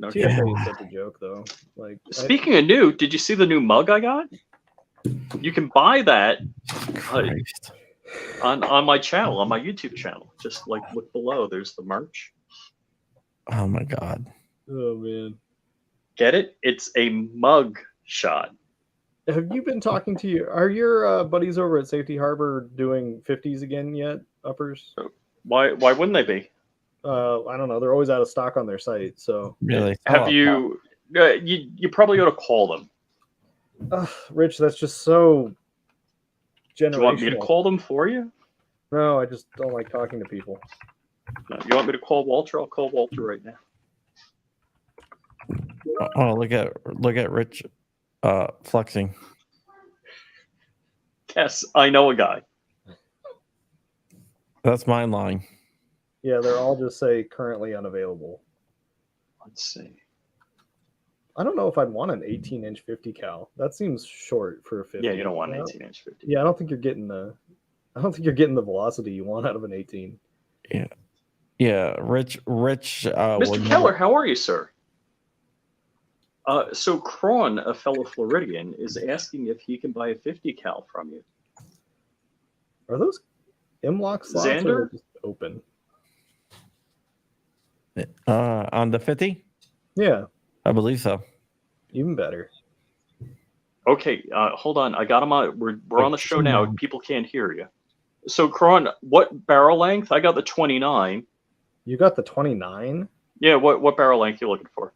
Okay. TSA is such a joke, though. Like, speaking of new, did you see the new mug I got? You can buy that on my channel, on my YouTube channel. Just like look below. There's the merch. Oh my god. Oh man. Get it? It's a mug shot. Have you been talking to are your buddies over at Safety Harbor doing 50s again yet, uppers? Why wouldn't they be? I don't know. They're always out of stock on their site. So really, have you probably ought to call them. Rich, that's just so generational. Do you want me to call them for you? No, I just don't like talking to people. No, you want me to call Walter? I'll call Walter right now. Oh, look at Rich flexing. Yes, I know a guy. That's my line. Yeah, they're all just say currently unavailable. Let's see. I don't know if I'd want an 18-inch 50 cal. That seems short for a 50. Yeah, you don't want an 18-inch 50. Yeah, I don't think you're getting the velocity you want out of an 18. Yeah. Rich. Mr. Keller, how are you, sir? So Krrawn, a fellow Floridian, is asking if he can buy a 50 cal from you. Are those M-lock slots Xander? or are they just open? On the 50? Yeah. I believe so. Even better. Okay, hold on. I got him on. We're on the show now. People can't hear you. So Krrawn, what barrel length? I got the 29. You got the 29? Yeah, what barrel length you looking for?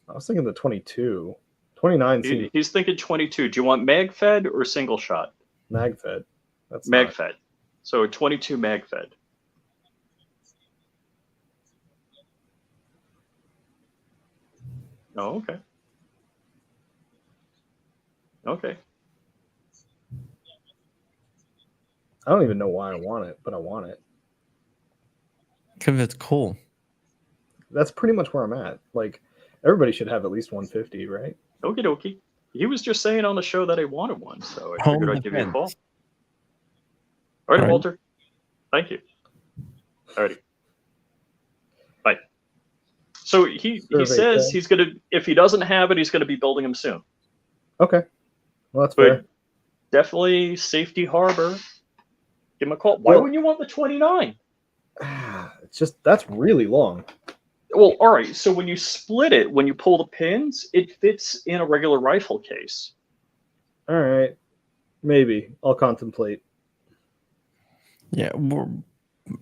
I was thinking the 22. 29 He's thinking 22. Do you want mag fed or single shot? mag fed. That's mag fed. So a 22 mag fed. Oh, okay. Okay. I don't even know why I want it, but I want it. Because it's cool. That's pretty much where I'm at. Like, everybody should have at least 150, right? Okie dokie. He was just saying on the show that he wanted one, so I figured I'd give you a call. All right, Walter. Thank you. All righty. Bye. So he says he's going to, if he doesn't have it, he's going to be building them soon. Okay. Well, that's fair. Definitely Safety Harbor. Give him a call. Why wouldn't you want the 29? It's just, that's really long. Well, all right. So when you split it, when you pull the pins, it fits in a regular rifle case. All right. Maybe. I'll contemplate. Yeah.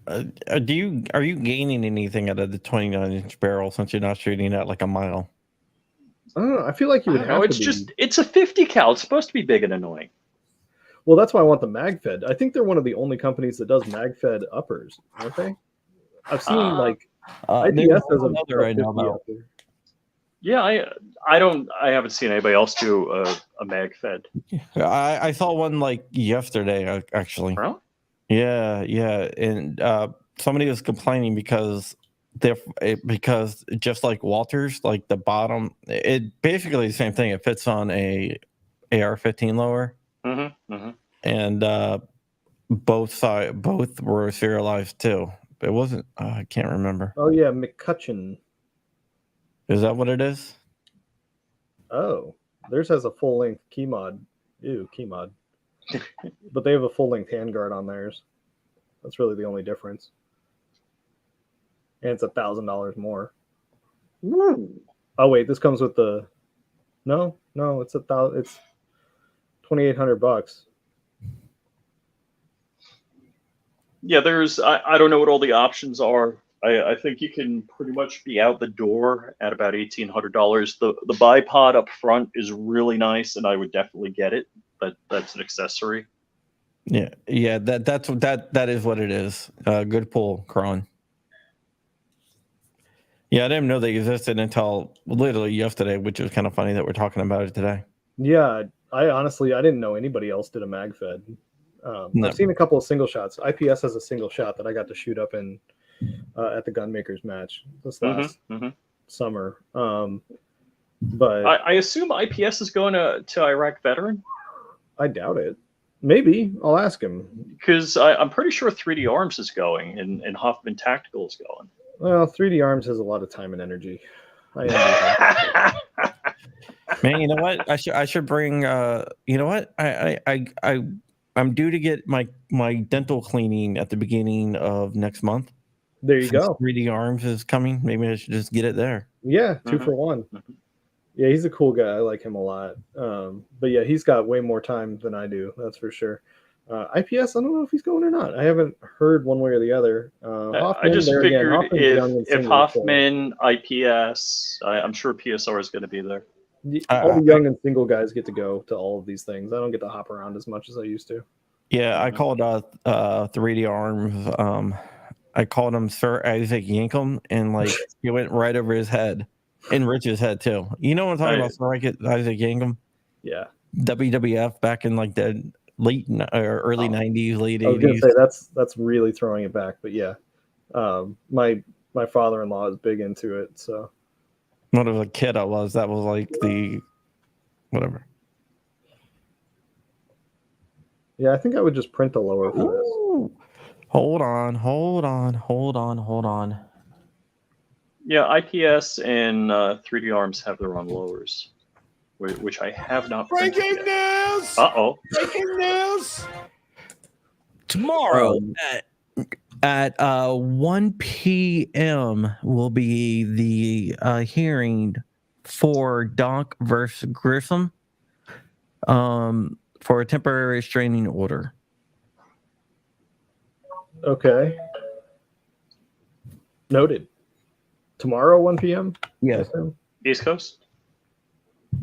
Are you gaining anything out of the 29-inch barrel since you're not shooting at like a mile? I don't know. I feel like you would have to it's a 50 cal. It's supposed to be big and annoying. Well, that's why I want the mag-fed. I think they're one of the only companies that does mag-fed uppers, aren't they? I've seen IDS does a right now. Upper. Yeah, I haven't seen anybody else do a mag fed. I saw one like yesterday, actually. Well, Yeah, yeah, and somebody was complaining because because just like Walters, like the bottom, it basically the same thing. It fits on a AR-15 lower, and both were serialized too. It wasn't. I can't remember. Oh yeah, McCutcheon. Is that what it is? Oh, theirs has a full length key mod. Ew, key mod. But they have a full length handguard on theirs. That's really the only difference. And it's $1,000 more. Ooh. Oh wait, this comes with the. No, it's It's $2,800. Yeah, I don't know what all the options are. I think you can pretty much be out the door at about $1,800. The bipod up front is really nice, and I would definitely get it. But that's an accessory. Yeah, that is what it is. Good pull, Krrawn. Yeah, I didn't know they existed until literally yesterday, which is kind of funny that we're talking about it today. Yeah, I didn't know anybody else did a mag fed. No. I've seen a couple of single shots. IPS has a single shot that I got to shoot up in at the Gunmakers match this last summer. But I assume IPS is going to Iraq Veteran? I doubt it. Maybe. I'll ask him. Because I'm pretty sure 3D Arms is going and Hoffman Tactical is going. Well, 3D Arms has a lot of time and energy. I Man, you know what? I should bring. You know what? I'm due to get my dental cleaning at the beginning of next month. There you go. 3D Arms is coming. Maybe I should just get it there. Yeah, 2 for 1. Yeah, he's a cool guy. I like him a lot. But yeah, he's got way more time than I do. That's for sure. IPS, I don't know if he's going or not. I haven't heard one way or the other. Hoffman, I just figured if Hoffman, IPS, I'm sure PSR is going to be there. All the young and single guys get to go to all of these things. I don't get to hop around as much as I used to. Yeah, I called 3D Arms. I called him Sir Isaac Yankum, and like he went right over his head, and Rich's head too. You know what I'm talking about, Sir Isaac Yankum? Yeah. WWF back in like the late or early 90s, late 80s. I was gonna say that's really throwing it back, but yeah. My father-in-law is big into it, so. When I was a kid, that was like the whatever. Yeah, I think I would just print a lower for this. Ooh. Hold on. Yeah, IPS and 3D Arms have their own lowers, which I have not. Breaking news! Breaking news! Tomorrow at 1 p.m. will be the hearing for Donk versus Grissom for a temporary restraining order. Okay. Noted. Tomorrow, 1 p.m.? Yes. East Coast?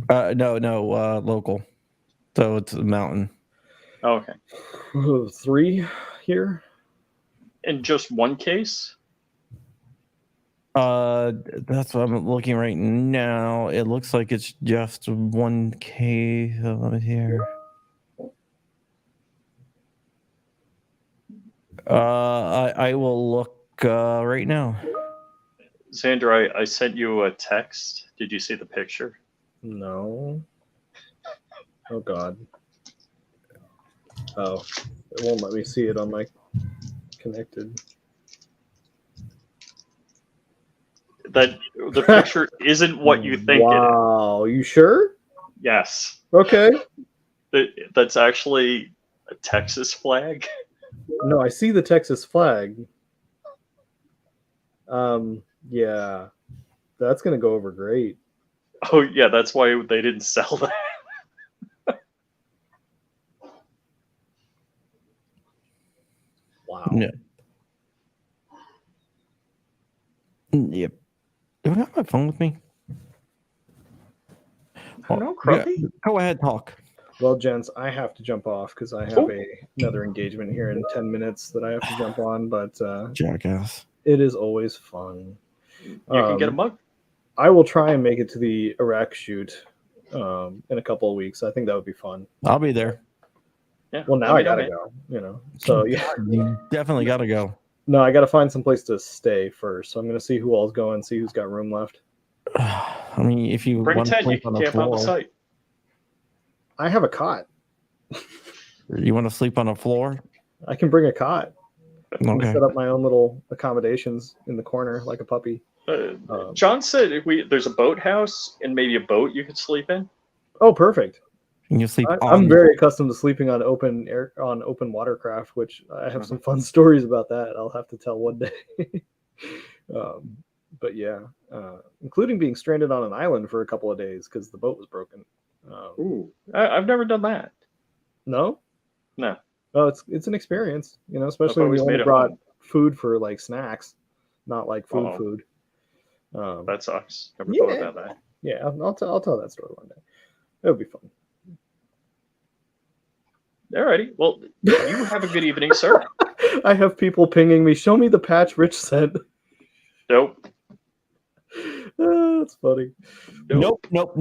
No, local. So it's a mountain. Oh, okay. 3 here? In just one case? That's what I'm looking right now. It looks like it's just one case here. I will look right now. Xander, I sent you a text. Did you see the picture? No. Oh, God. Oh, it won't let me see it on my connected. That the picture isn't what you think it is. Wow, you sure? Yes. Okay. That's actually a Texas flag. No, I see the Texas flag. Yeah, that's gonna go over great. Oh yeah, that's why they didn't sell that. Wow. Yeah. Yep. Do I have my phone with me? No, Crumpy. Go ahead, talk. Well, gents, I have to jump off because I have another engagement here in 10 minutes that I have to jump on. But jackass, it is always fun. You can get a mug. I will try and make it to the Iraq shoot in a couple of weeks. I think that would be fun. I'll be there. Yeah. Well, now I gotta go. So yeah, You definitely got to go. no, I gotta find some place to stay first. So I'm gonna see who all's going, see who's got room left. I mean, if you Bring a want to tent. You sleep can on the camp out the floor, site. I have a cot. you want to sleep on the floor. I can bring a cot. Okay. Set up my own little accommodations in the corner like a puppy. John said there's a boathouse and maybe a boat you could sleep in. Oh, perfect. And you sleep I'm very accustomed to sleeping on open watercraft, which I have some fun stories about that. I'll have to tell one day. But yeah, including being stranded on an island for a couple of days because the boat was broken. Ooh, I've never done that. No. Oh, it's an experience, especially when you only brought food for like snacks, not like food. That sucks. Never thought about that. Yeah, I'll tell that story one day. It'll be fun. Alrighty. Well, you have a good evening, sir. I have people pinging me. Show me the patch Rich sent. Nope. That's funny. Nope. Dude,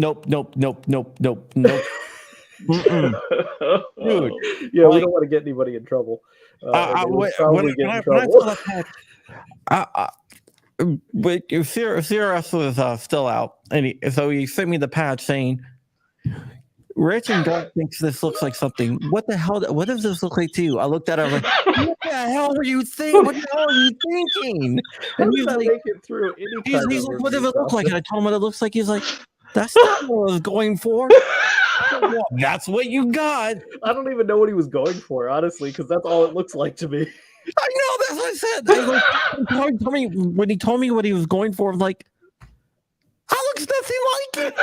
yeah, we don't want to get anybody in trouble. But CRS was still out, and so he sent me the patch saying, "Rich and Doug thinks this looks like something. What the hell? What does this look like to you?" I looked at it. I was like, "What the hell were you thinking? What the hell are you thinking?" And he's like, make it through he's like, "What does it look like?" And I told him what it looks like. He's like, "That's not what I was going for." Well, that's what you got. I don't even know what he was going for, honestly, because that's all it looks like to me. I know, that's what I said. When he told me what he was going for, I'm like, that looks nothing like it.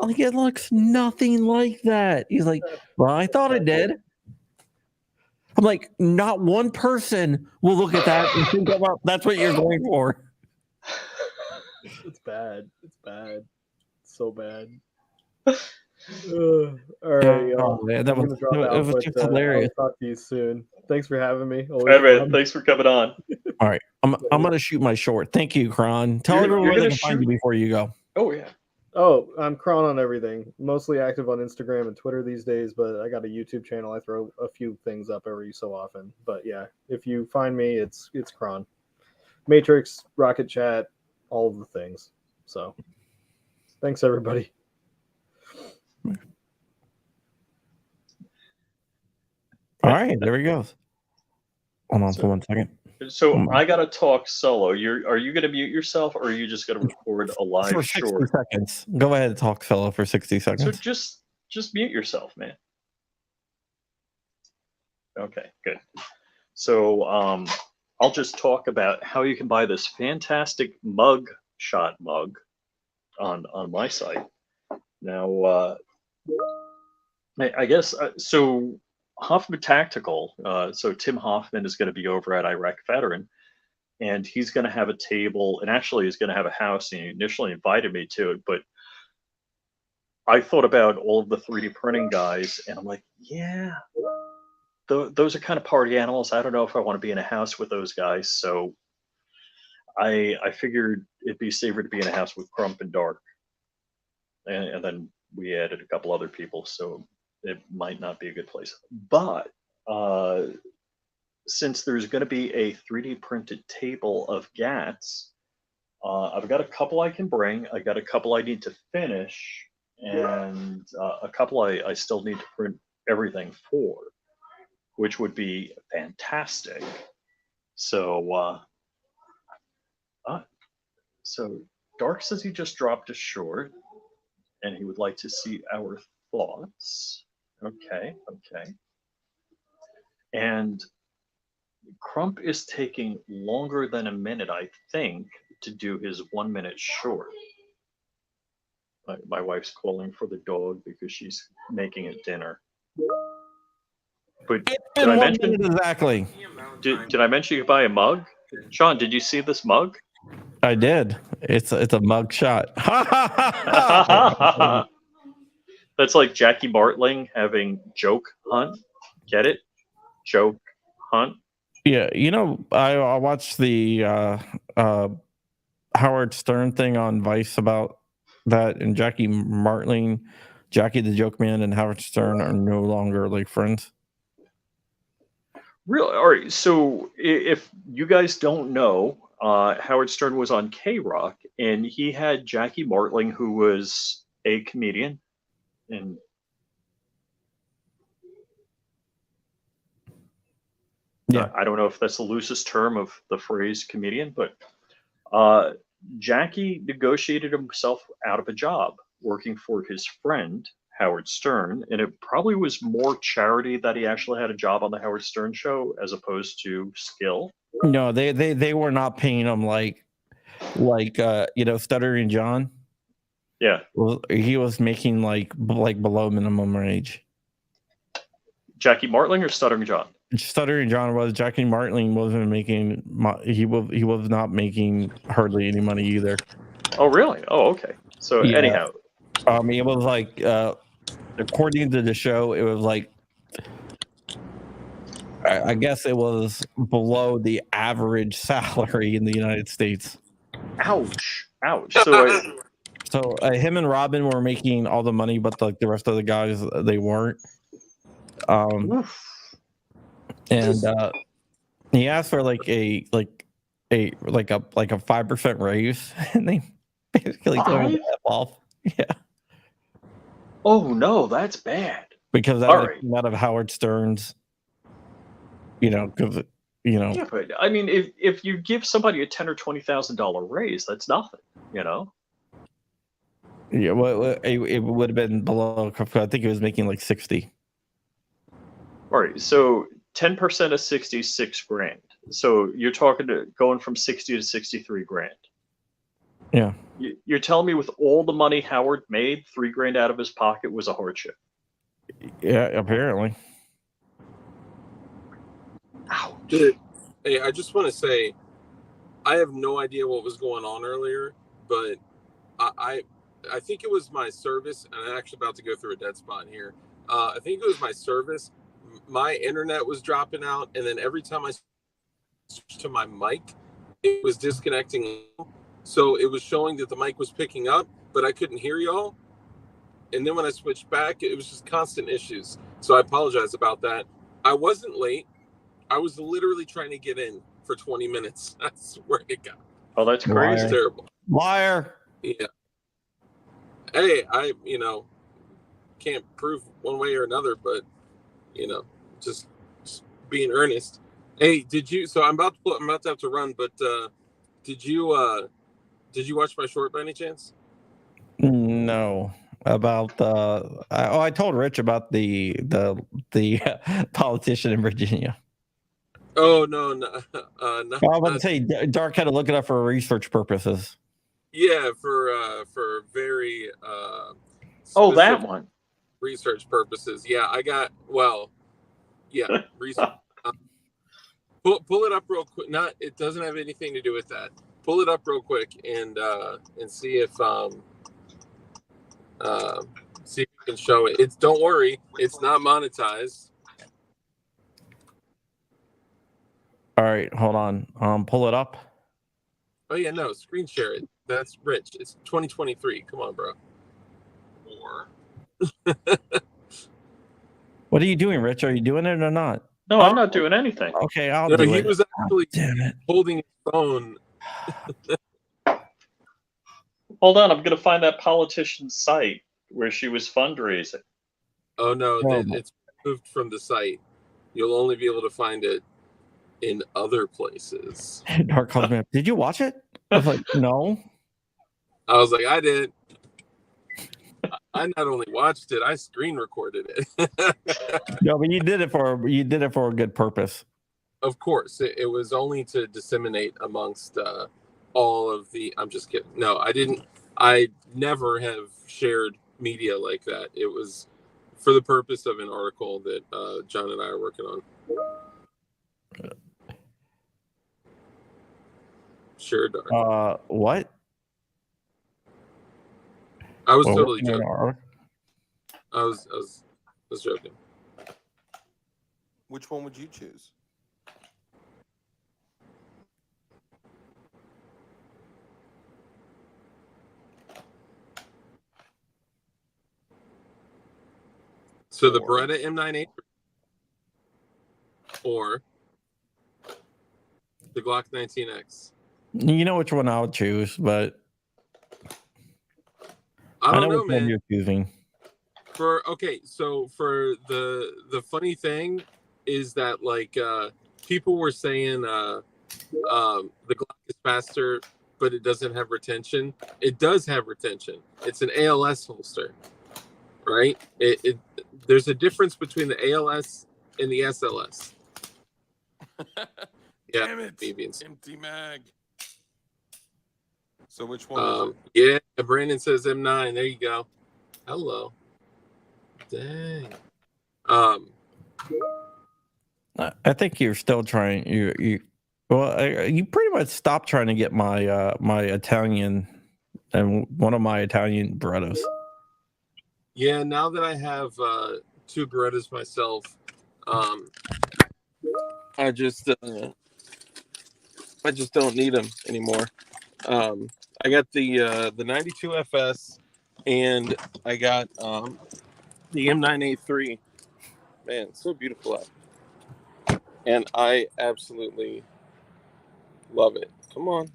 Like, it looks nothing like that. He's like, well, I thought it did. I'm like, not one person will look at that and think about that's what you're going for. It's bad. It's bad. It's so bad. All right, oh, man, it was just hilarious. I'll talk to you soon. Thanks for having me. All right, man. Thanks for coming on. All right, I'm gonna shoot my short. Thank you, Krrawn. Tell everyone where they can find you before you go. Oh yeah. Oh, I'm Krrawn on everything. Mostly active on Instagram and Twitter these days, but I got a YouTube channel. I throw a few things up every so often. But yeah, if you find me, it's Krrawn. Matrix, Rocket Chat, all of the things. So, thanks everybody. All right, there he goes. Hold on for 1 second. So I gotta talk solo. Are you gonna mute yourself, or are you just gonna record a live for 60 short? seconds? Go ahead and talk solo for 60 seconds. So just mute yourself, man. Okay, good. So I'll just talk about how you can buy this fantastic shot mug on my site. Now, I guess so. Hoffman Tactical. So Tim Hoffman is going to be over at Iraq Veteran, and he's going to have a table, and actually he's going to have a house. And he initially invited me to it, but I thought about all of the 3D printing guys, and I'm like, yeah, those are kind of party animals. I don't know if I want to be in a house with those guys. So I figured it'd be safer to be in a house with Crump and Dark, and then we added a couple other people. So it might not be a good place. But since there's going to be a 3D printed table of GATs, I've got a couple I can bring. I got a couple I need to finish, and a couple I still need to print everything for, which would be fantastic. So, so Dark says he just dropped a short, and he would like to see our thoughts. Okay. And Crump is taking longer than a minute, I think, to do his 1 minute short. My wife's calling for the dog because she's making it dinner. But did I mention exactly? Did I mention you could buy a mug? Sean, did you see this mug? I did. It's a mug shot. That's like Jackie Martling having Joke Hunt. Get it? Joke Hunt. Yeah, I watched the Howard Stern thing on Vice about that and Jackie Martling, Jackie the Joke Man, and Howard Stern are no longer like friends. Really? All right. So if you guys don't know, Howard Stern was on K-Rock, and he had Jackie Martling, who was a comedian, and Yeah. I don't know if that's the loosest term of the phrase comedian, but Jackie negotiated himself out of a job working for his friend Howard Stern, and it probably was more charity that he actually had a job on the Howard Stern show as opposed to skill. No, they were not paying him like Stuttering John. Yeah. Well, he was making like below minimum wage. Jackie Martling or Stuttering John? Stuttering John was. Jackie Martling wasn't making. He was not making hardly any money either. Oh, really? Oh, okay. So anyhow, it was like according to the show, it was like I guess it was below the average salary in the United States. ouch. So him and Robin were making all the money, but the rest of the guys they weren't. And he asked for like a 5% raise, and they basically told him to F off. Yeah. Oh no, that's bad. Because that came out of Howard Stern's. Yeah, but I mean, if you give somebody a $10,000 or $20,000 raise, that's nothing. Yeah, well, it would have been below. I think he was making like 60. All right, so 10% of 60 is $6,000. So you're talking going from 60 to 63 grand. Yeah. You're telling me with all the money Howard made, $3,000 out of his pocket was a hardship. Yeah, apparently. Ouch. Hey, I just want to say, I have no idea what was going on earlier, but I think it was my service, and I'm actually about to go through a dead spot here. I think it was my service. My internet was dropping out, and then every time I switched to my mic, it was disconnecting. So it was showing that the mic was picking up, but I couldn't hear y'all. And then when I switched back, it was just constant issues. So I apologize about that. I wasn't late. I was literally trying to get in for 20 minutes. I swear to God. Oh, that's crazy. It's terrible. Liar. Yeah. Hey, I can't prove one way or another, but just being earnest. Hey, did you? So I'm about to have to run, but did you watch my short by any chance? No. About I told Rich about the politician in Virginia. Oh no. I was about to say Dark had to look it up for research purposes. Yeah, for very that one. Research purposes. Yeah, research. Pull it up real quick. It doesn't have anything to do with that. Pull it up real quick and see if see if you can show it. Don't worry, it's not monetized. All right, hold on. Pull it up. Oh yeah, no, screen share it. That's Rich. It's 2023. Come on, bro. What are you doing, Rich? Are you doing it or not? No, I'm not doing anything. Okay, I'll do it. He was actually holding his phone. Hold on, I'm gonna find that politician's site where she was fundraising. Oh no, it's moved from the site. You'll only be able to find it in other places. Dark calls me up. Did you watch it? I was like, no. I was like, I did. I not only watched it, I screen recorded it. No, but you did it for a good purpose. Of course, it was only to disseminate amongst all of the. I'm just kidding. No, I didn't. I never have shared media like that. It was for the purpose of an article that John and I are working on. Sure, Dark. What? I was totally joking. I was joking. Which one would you choose? So the Beretta M9A3 or the Glock 19X. You know which one I would choose, but I don't know, which one man. you're choosing. So for the funny thing is that like people were saying the Glock is faster, but it doesn't have retention. It does have retention. It's an ALS holster, right? There's a difference between the ALS and the SLS. Yeah, Damn it. Deviants. Empty mag. So which one is Yeah, Brandon says M9. There you go. Hello. Dang. I think you're still trying. You pretty much stopped trying to get my my Italian and one of my Italian Berettas. Yeah, now that I have 2 Berettas myself, I just don't need them anymore. I got the 92 FS, and I got the M9A3. Man, it's so beautiful out, and I absolutely love it. Come on,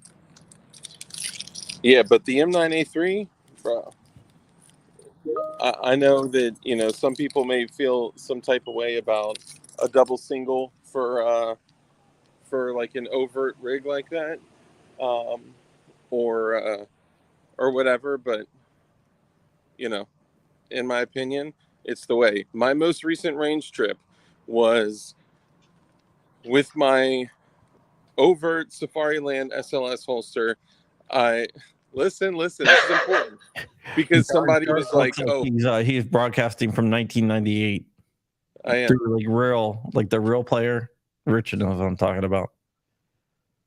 yeah, but the M9A3, bro. I know that some people may feel some type of way about a double single for like an overt rig like that, or whatever. But in my opinion, it's the way. My most recent range trip was with my overt Safariland SLS holster. Listen, this is important. Because somebody was like, "Oh, he's broadcasting from 1998." I am The real player. Richard knows what I'm talking about.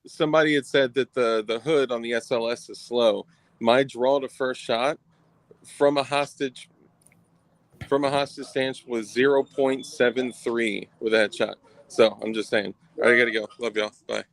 Somebody had said that the hood on the SLS is slow. My draw to first shot from a hostage stance was 0.73 with that shot. So I'm just saying. All right, I gotta go. Love y'all. Bye.